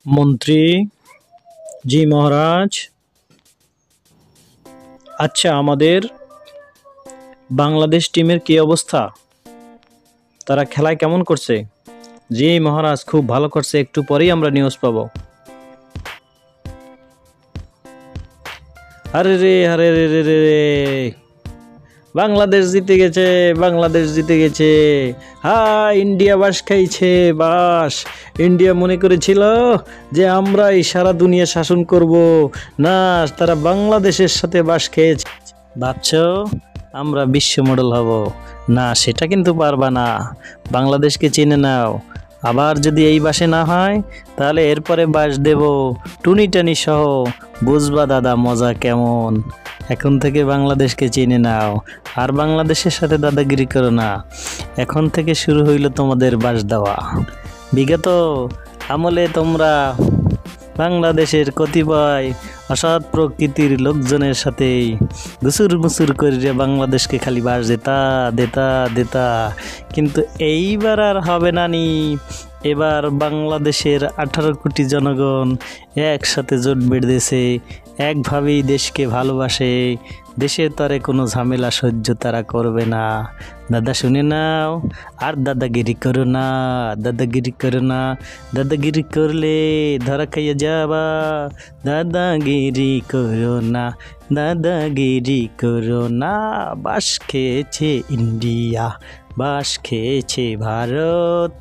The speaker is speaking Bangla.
মন্ত্রী জি মহারাজ। আচ্ছা, আমাদের বাংলাদেশ টিমের কি অবস্থা? তারা খেলায় কেমন করছে? জি মহারাজ, খুব ভালো করছে, একটু পরেই আমরা নিউজ পাবো। আরে রে, আরে রে রে রে রে, বাংলাদেশ জিতে গেছে, বাংলাদেশ জিতে গেছে। হ্যাঁ, ইন্ডিয়া বাস খাইছে, বাস। ইন্ডিয়া মনে করেছিল যে আমরাই সারা দুনিয়া শাসন করব, না, তারা বাংলাদেশের সাথে বাস খেয়েছে। ভাবছো আমরা বিশ্ব মডেল হব? না, সেটা কিন্তু পারবা না। বাংলাদেশকে চিনে নাও। আবার যদি এই বাসে না হয়, তাহলে এরপরে বাস দেব টুনি টানি সহ। বুঝবা দাদা মজা কেমন। এখন থেকে বাংলাদেশকে চিনে নাও, আর বাংলাদেশের সাথে দাদাগিরি করো না। এখন থেকে শুরু হইল তোমাদের বাস দেওয়া। বিগত আমলে তোমরা বাংলাদেশের কতিপয় অসৎ প্রকৃতির লোকজনের সাথে গুসুর মুসুর করে বাংলাদেশকে খালি বাস দেতা দেতা দেতা, কিন্তু এইবার আর হবে না নি। এবার বাংলাদেশের 18 কোটি জনগণ একসাথে জোট বেঁধেছে, একভাবেই দেশকে ভালোবাসে। দেশের তরে কোনো ঝামেলা সহ্য তারা করবে না। দাদা শুনে নাও, আর দাদাগিরি করো না, দাদাগিরি করো না। দাদাগিরি করলে ধরা খাইয়া যাবা। দাদাগিরি করো না, দাদাগিরি করো না। বাস খেয়েছে ইন্ডিয়া, বাস খেয়েছে ভারত।